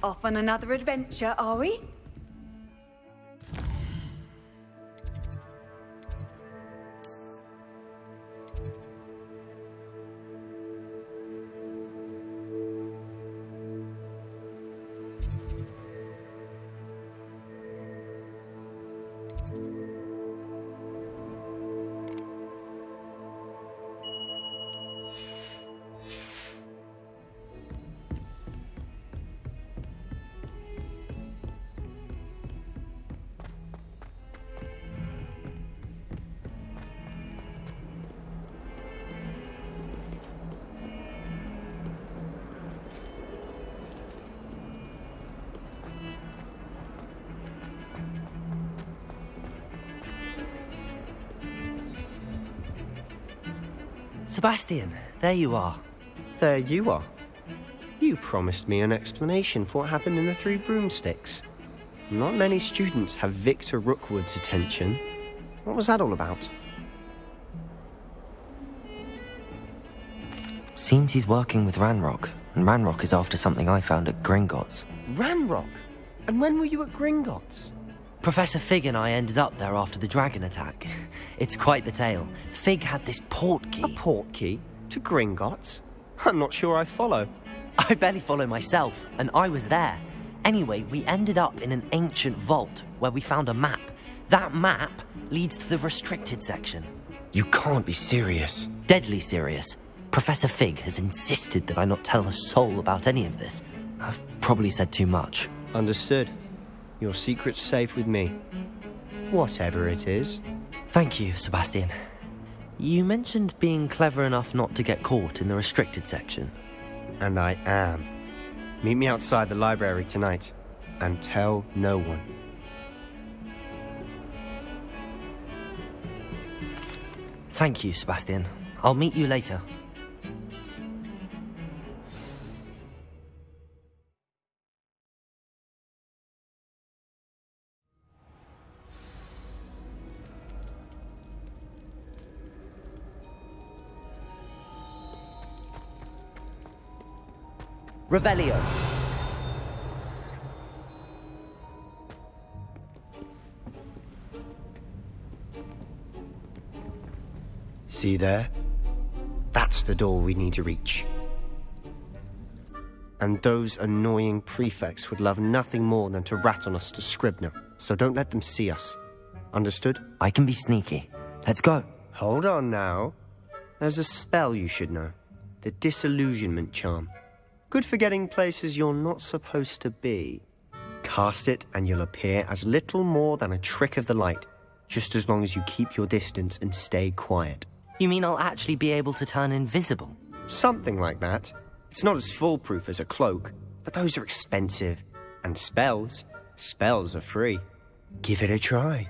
Off on another adventure, are we? Sebastьян, there you are. There you are. You promised me an explanation for what happened in the Three Broomsticks. Not many students have Victor Rookwood's attention. What was that all about? Seems he's working with Ranrock, and Ranrock is after something I found at Gringotts. Ranrock? And when were you at Gringotts? Professor Fig and I ended up there after the dragon attack. It's quite the tale. Fig had this portkey. A portkey? To Gringotts? I'm not sure I follow. I barely follow myself, and I was there. Anyway, we ended up in an ancient vault where we found a map. That map leads to the restricted section. You can't be serious. Deadly serious. Professor Fig has insisted that I not tell a soul about any of this. I've probably said too much. Understood. Your secret's safe with me. Whatever it is. Thank you, Sebastьян. You mentioned being clever enough not to get caught in the restricted section. And I am. Meet me outside the library tonight. And tell no one. Thank you, Sebastьян. I'll meet you later. Revelio. See there? That's the door we need to reach. And those annoying prefects would love nothing more than to rat on us to Scribner, so don't let them see us. Understood? I can be sneaky. Let's go. Hold on now. There's a spell you should know. The Disillusionment Charm. Good for getting places you're not supposed to be. Cast it and you'll appear as little more than a trick of the light, just as long as you keep your distance and stay quiet. You mean I'll actually be able to turn invisible? Something like that. It's not as foolproof as a cloak, but those are expensive. And spells are free. Give it a try.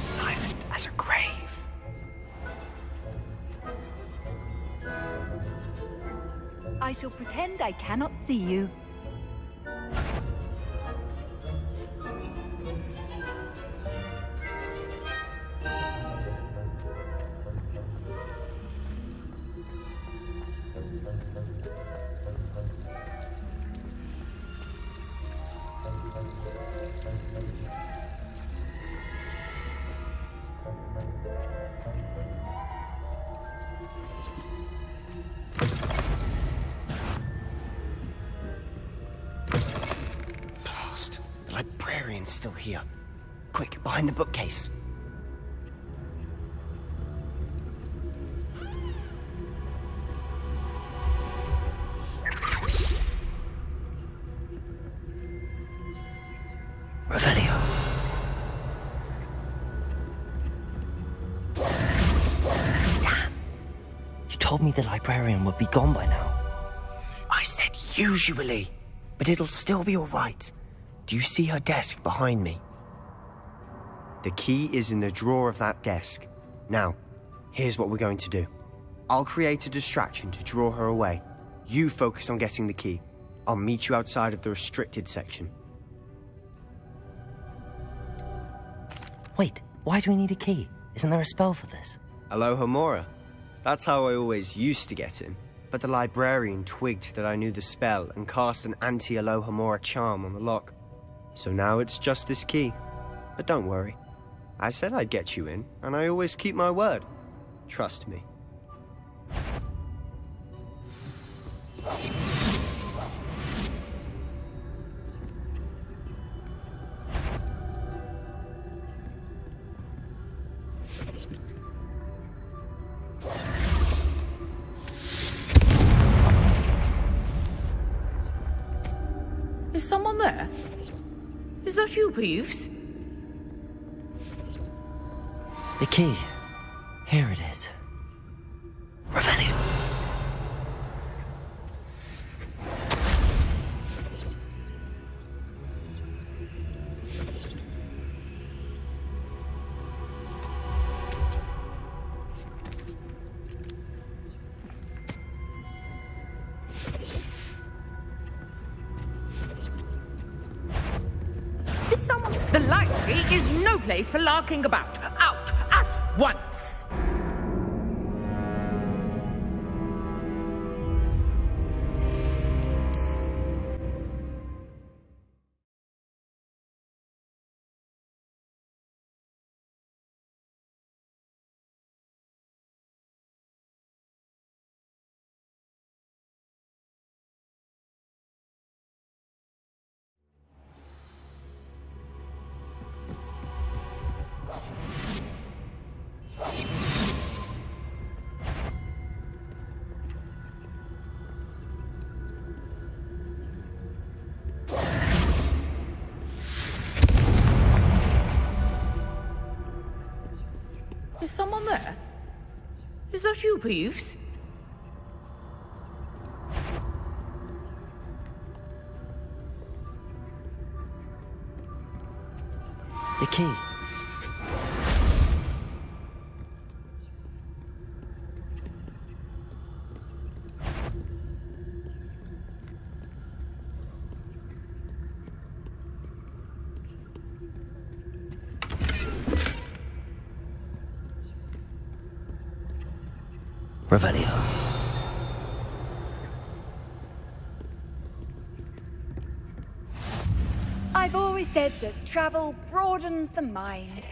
Silent as a grave. I shall pretend I cannot see you. Blast. The librarian's still here. Quick, behind the bookcase. Revelio. Damn. You told me the librarian would be gone by now. I said usually, but it'll still be all right. Do you see her desk behind me? The key is in the drawer of that desk. Now, here's what we're going to do. I'll create a distraction to draw her away. You focus on getting the key. I'll meet you outside of the restricted section. Wait, why do we need a key? Isn't there a spell for this? Alohomora. That's how I always used to get in. But the librarian twigged that I knew the spell and cast an anti-Alohomora charm on the lock. So now it's just this key. But don't worry. I said I'd get you in, and I always keep my word. Trust me. Is someone there? Is that you, Peeves? The key. Here it is. Revelio. Is someone... The library is no place for larking about. Out at once! Is someone there? Is that you, Peeves? The key. Revelio. I've always said that travel broadens the mind.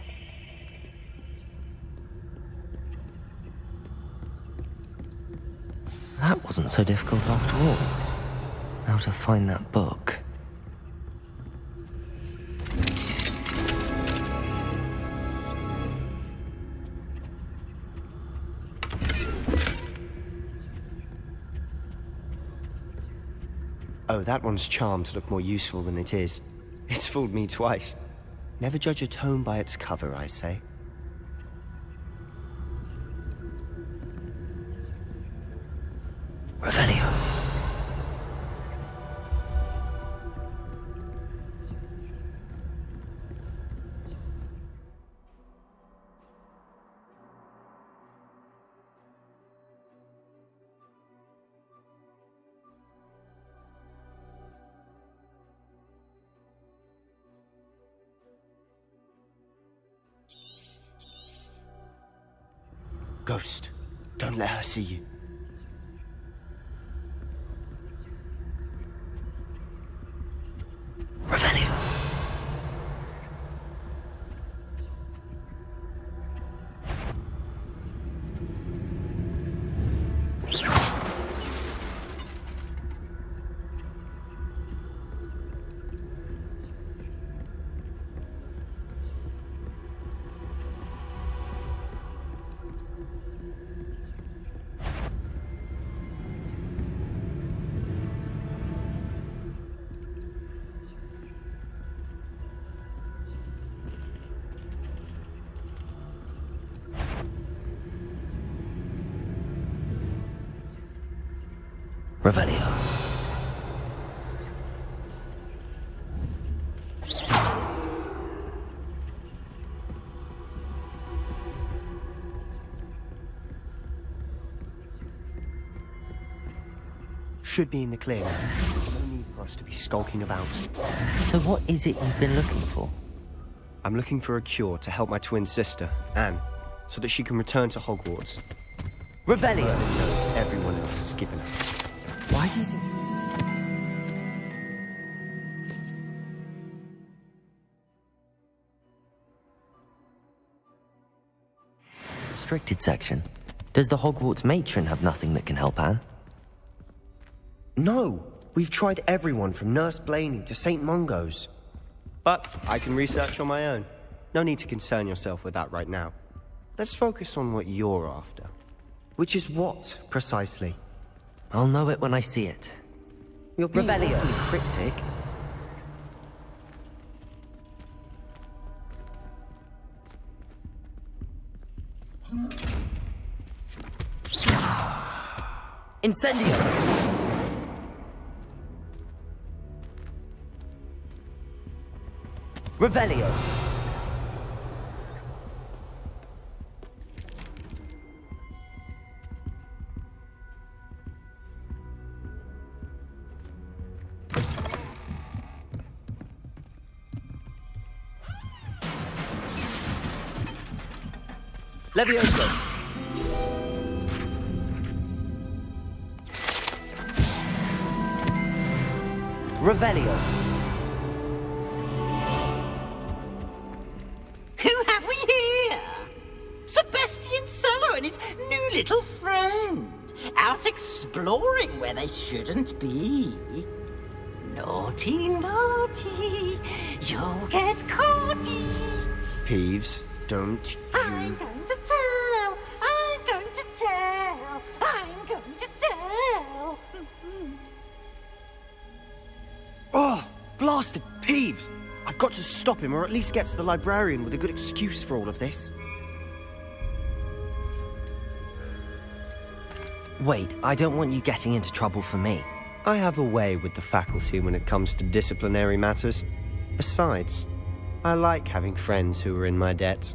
That wasn't so difficult after all. How to find that book. Oh, that one's charmed to look more useful than it is. It's fooled me twice. Never judge a tome by its cover, I say. Revelio. Ghost, don't let her see you. Revelio. Revelio. Should be in the clear now. There's no need for us to be skulking about. So what is it you've been looking for? I'm looking for a cure to help my twin sister, Anne, so that she can return to Hogwarts. Revelio! The notes everyone else has given her. Why do you think... Restricted section. Does the Hogwarts matron have nothing that can help Anne? No! We've tried everyone from Nurse Blaney to St. Mungo's. But I can research on my own. No need to concern yourself with that right now. Let's focus on what you're after. Which is what, precisely? I'll know it when I see it. You're being Revelio. awfully cryptic. Incendio! Revelio! Levioso! Revelio! Who have we here? Sebastьян Sэллоu and his new little friend. Out exploring where they shouldn't be. Naughty, naughty, you'll get caughty. Peeves, don't I'm going to tell, I'm going to tell, I'm going to tell. Oh, blasted Peeves! I've got to stop him, or at least get to the librarian with a good excuse for all of this. Wait, I don't want you getting into trouble for me. I have a way with the faculty when it comes to disciplinary matters. Besides, I like having friends who are in my debt.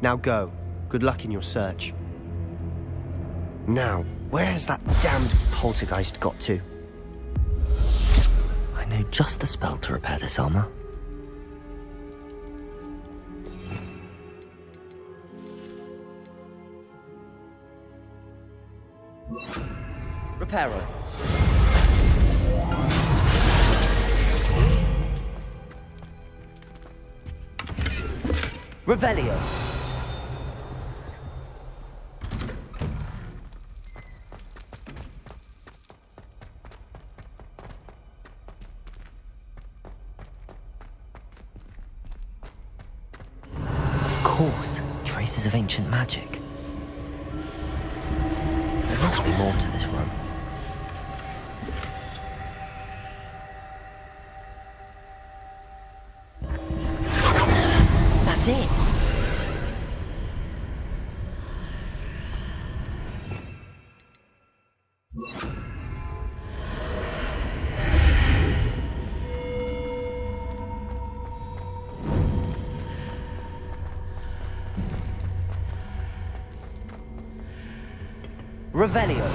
Now go. Good luck in your search. Now, where's that damned poltergeist got to? I know just the spell to repair this armor. Reparo. Revelio. Of course, traces of ancient magic. There must be more to this room. That's it! Revelio.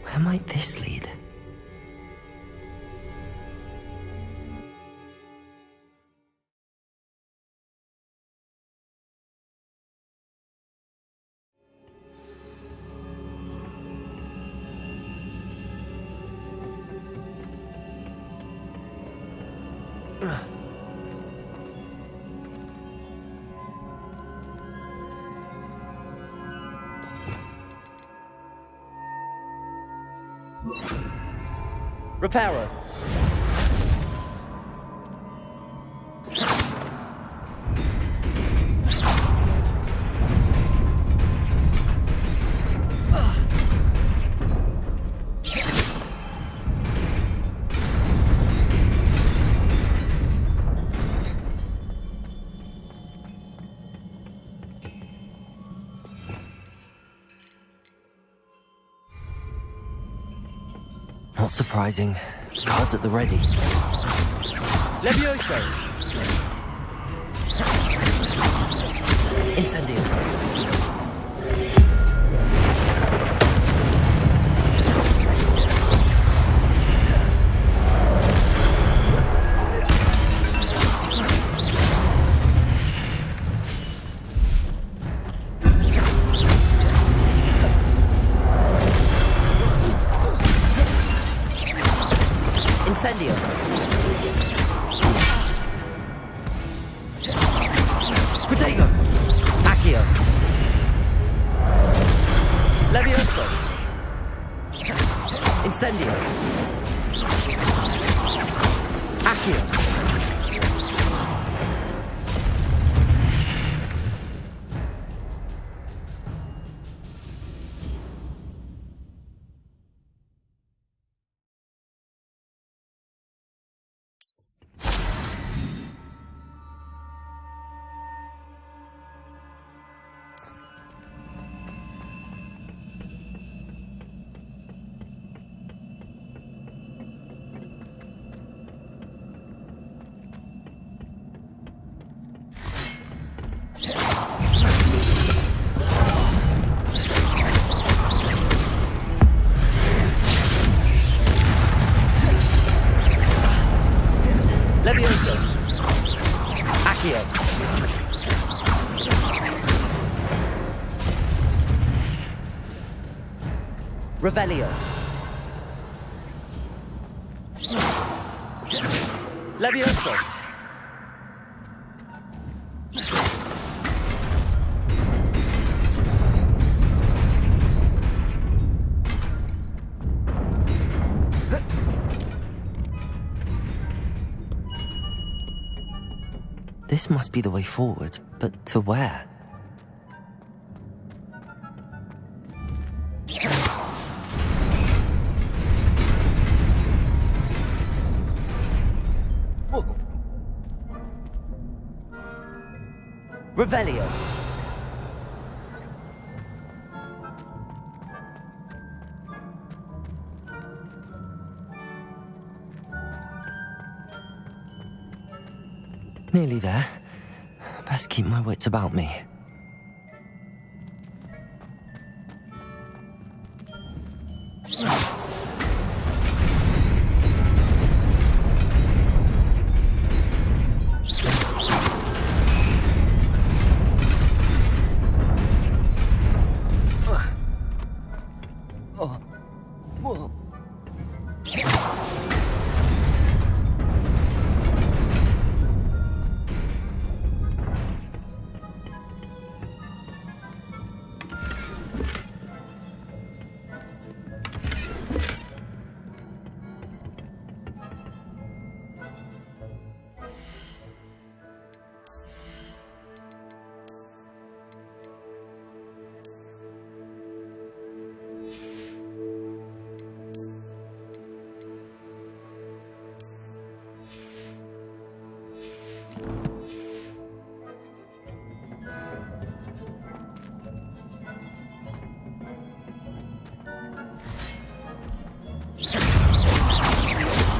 Where might this lead? Reparo. Not surprising. Cards at the ready. Levioso! Incendio. Incendio. Protego. Accio. Levioso. Incendio. Accio. Levioso. Accio. Revelio. Levioso. This must be the way forward, but to where? Revelio. Nearly there. Best keep my wits about me.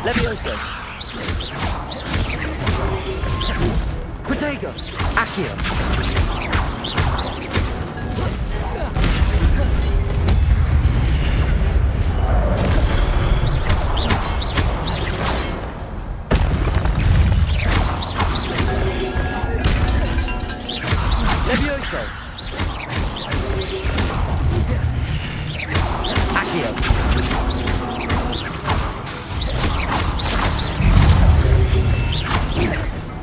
Levioso. Protego. Accio. Levioso. Accio.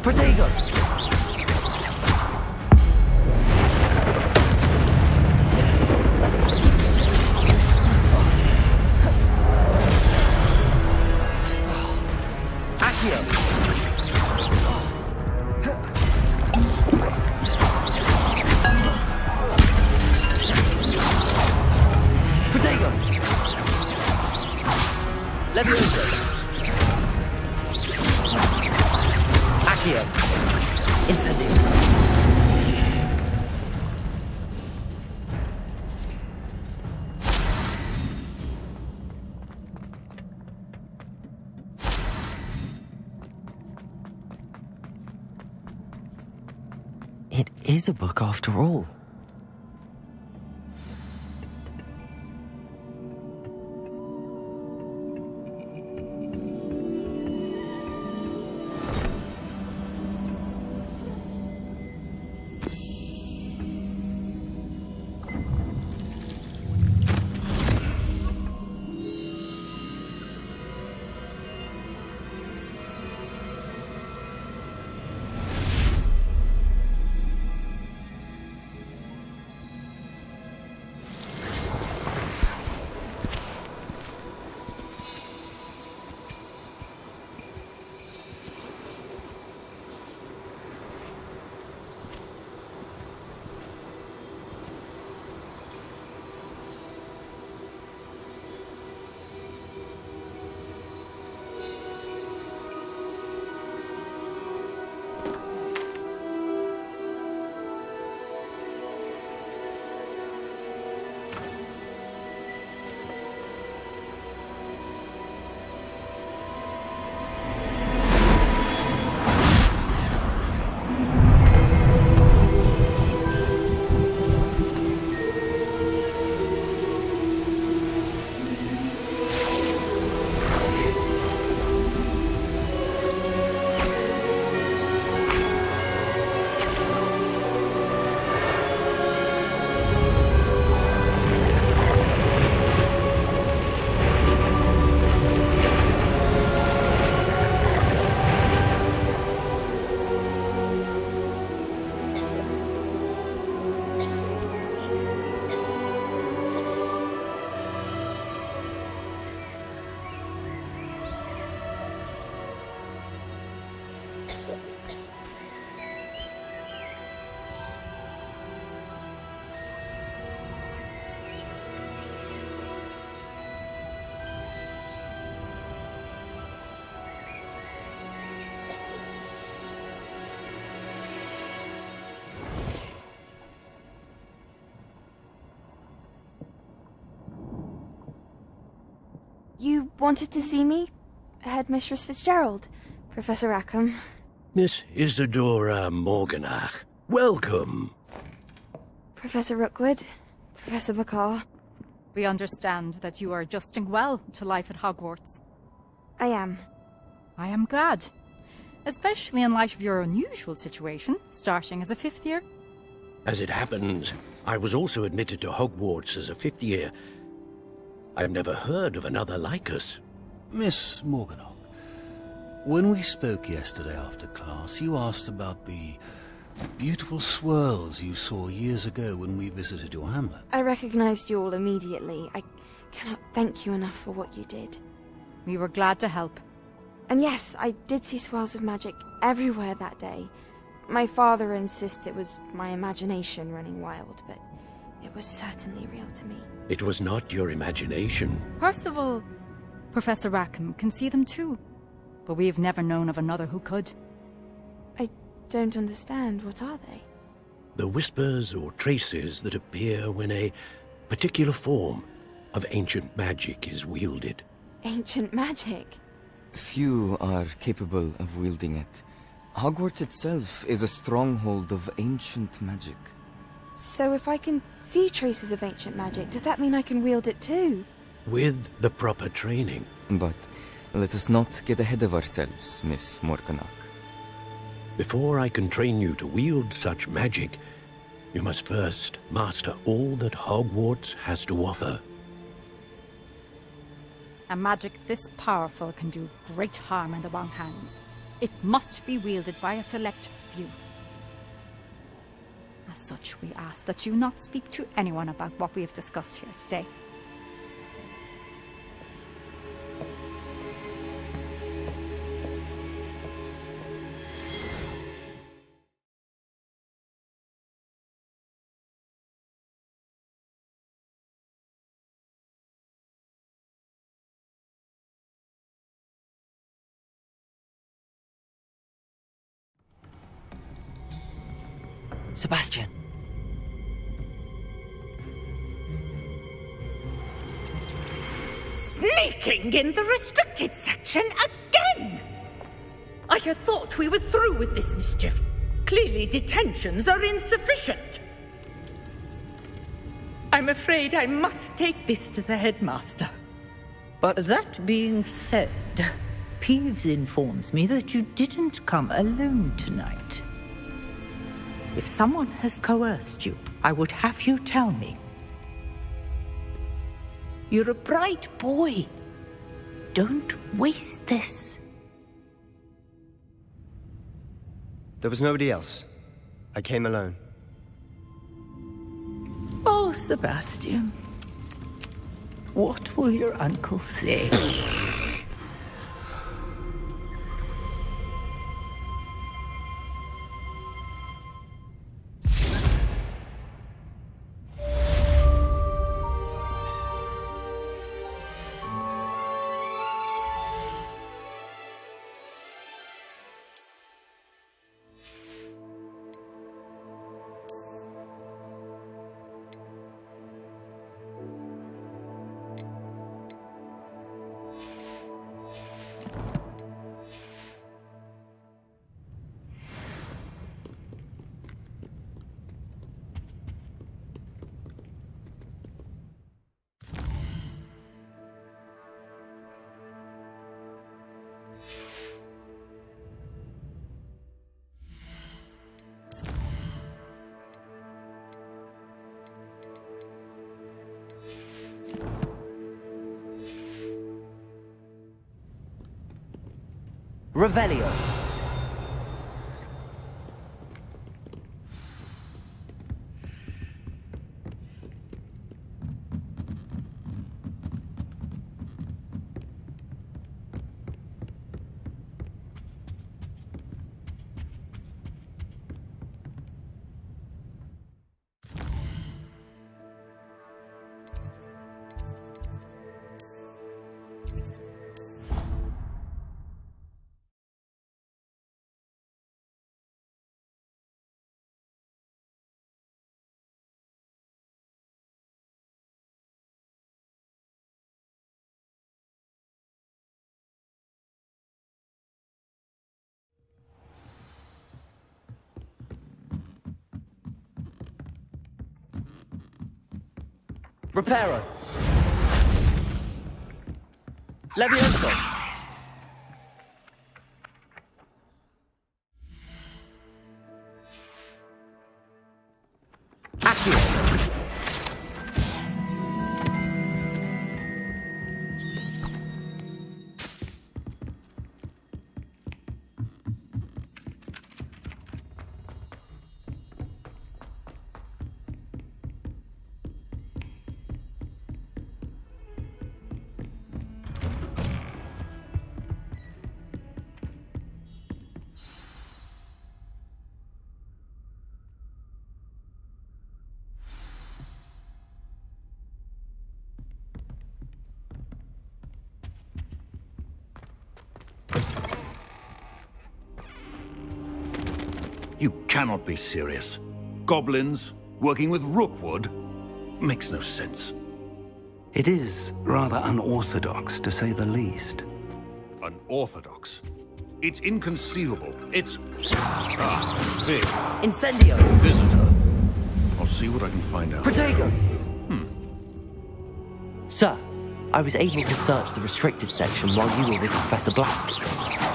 Protego! is a book after all. You wanted to see me? Headmistress Fitzgerald? Professor Rackham? Miss Isadora Morganach, welcome. Professor Rookwood? Professor McCaw? We understand that you are adjusting well to life at Hogwarts. I am. I am glad. Especially in light of your unusual situation, starting as a 5th year. As it happens, I was also admitted to Hogwarts as a 5th year. I've never heard of another like us. Miss Morganach, when we spoke yesterday after class, you asked about the beautiful swirls you saw years ago when we visited your hamlet. I recognized you all immediately. I cannot thank you enough for what you did. We were glad to help. And yes, I did see swirls of magic everywhere that day. My father insists it was my imagination running wild, but it was certainly real to me. It was not your imagination. Percival, Professor Rackham can see them too. But we have never known of another who could. I don't understand. What are they? The whispers or traces that appear when a particular form of ancient magic is wielded. Ancient magic? Few are capable of wielding it. Hogwarts itself is a stronghold of ancient magic. So if I can see traces of ancient magic, does that mean I can wield it too? With the proper training. But let us not get ahead of ourselves, Miss Morganach. Before I can train you to wield such magic, you must first master all that Hogwarts has to offer. A magic this powerful can do great harm in the wrong hands. It must be wielded by a select few. As such, we ask that you not speak to anyone about what we have discussed here today. Sebastian. Sneaking in the restricted section again! I had thought we were through with this mischief. Clearly, detentions are insufficient. I'm afraid I must take this to the headmaster. But that being said, Peeves informs me that you didn't come alone tonight. If someone has coerced you, I would have you tell me. You're a bright boy. Don't waste this. there was nobody else. I came alone. Oh, Sebastian. What will your uncle say? Revelio. Reparo. Levioso. Accio. You cannot be serious. Goblins working with Rookwood makes no sense. It is rather unorthodox, to say the least. Unorthodox? It's inconceivable. It's... big. Incendio. Visitor. I'll see what I can find out. Protego. Sir, I was able to search the restricted section while you were with Professor Black.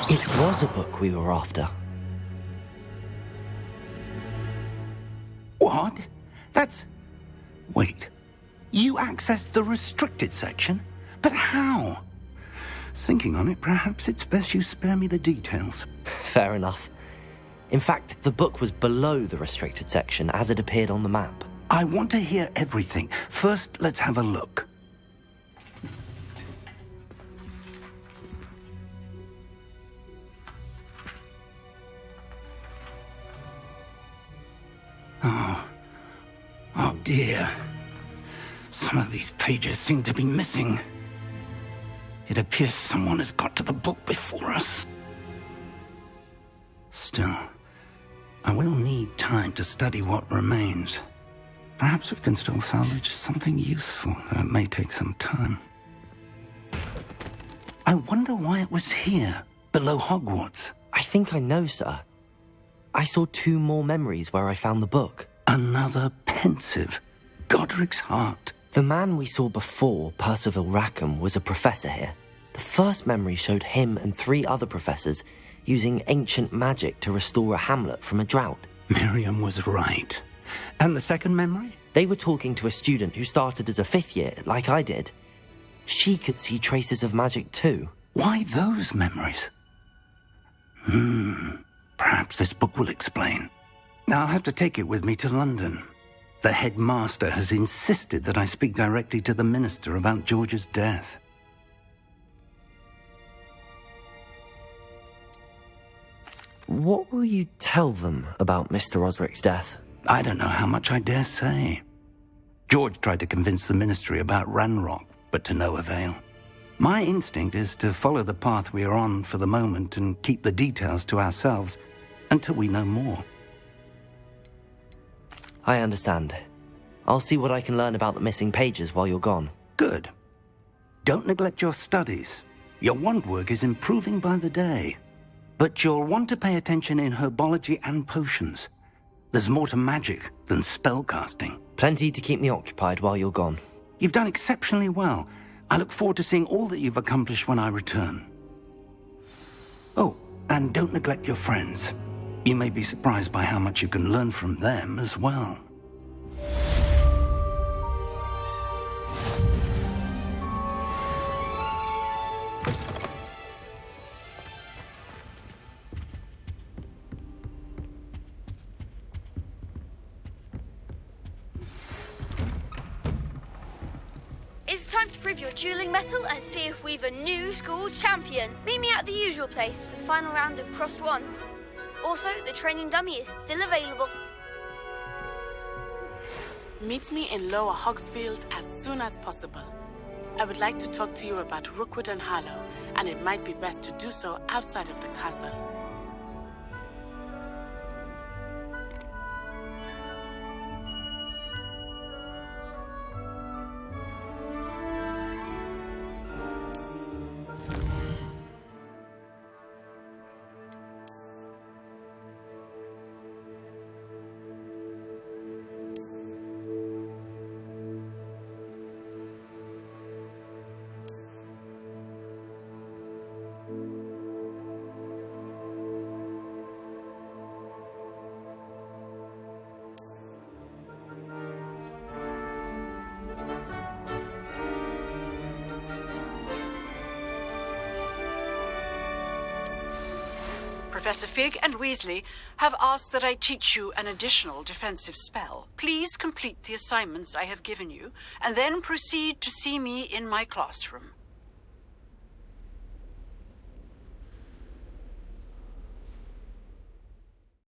It was a book we were after. What? That's... Wait. You accessed the restricted section? But how? Thinking on it, perhaps it's best you spare me the details. Fair enough. In fact, the book was below the restricted section as it appeared on the map. I want to hear everything. First, let's have a look. Oh dear. Some of these pages seem to be missing. It appears someone has got to the book before us. Still, I will need time to study what remains. Perhaps we can still salvage something useful, though it may take some time. I wonder why it was here, below Hogwarts. I think I know, sir. I saw 2 more memories where I found the book. Another pensive. Godric's heart. The man we saw before, Percival Rackham, was a professor here. The first memory showed him and 3 other professors using ancient magic to restore a hamlet from a drought. Miriam was right. And the second memory? They were talking to a student who started as a 5th year, like I did. She could see traces of magic too. Why those memories? Perhaps this book will explain. I'll have to take it with me to London. The headmaster has insisted that I speak directly to the minister about George's death. What will you tell them about Mr. Osric's death? I don't know how much I dare say. George tried to convince the ministry about Ranrock, but to no avail. My instinct is to follow the path we are on for the moment and keep the details to ourselves until we know more. I understand. I'll see what I can learn about the missing pages while you're gone. Good. Don't neglect your studies. Your wand work is improving by the day. But you'll want to pay attention in herbology and potions. There's more to magic than spellcasting. Plenty to keep me occupied while you're gone. You've done exceptionally well. I look forward to seeing all that you've accomplished when I return. Oh, and don't neglect your friends. You may be surprised by how much you can learn from them as well. It's time to prove your dueling mettle and see if we've a new school champion. Meet me at the usual place for the final round of crossed wands. Also, the training dummy is still available. Meet me in Lower Hogsfield as soon as possible. I would like to talk to you about Rookwood and Harlow, and it might be best to do so outside of the castle. Professor Fig and Weasley have asked that I teach you an additional defensive spell. Please complete the assignments I have given you, and then proceed to see me in my classroom.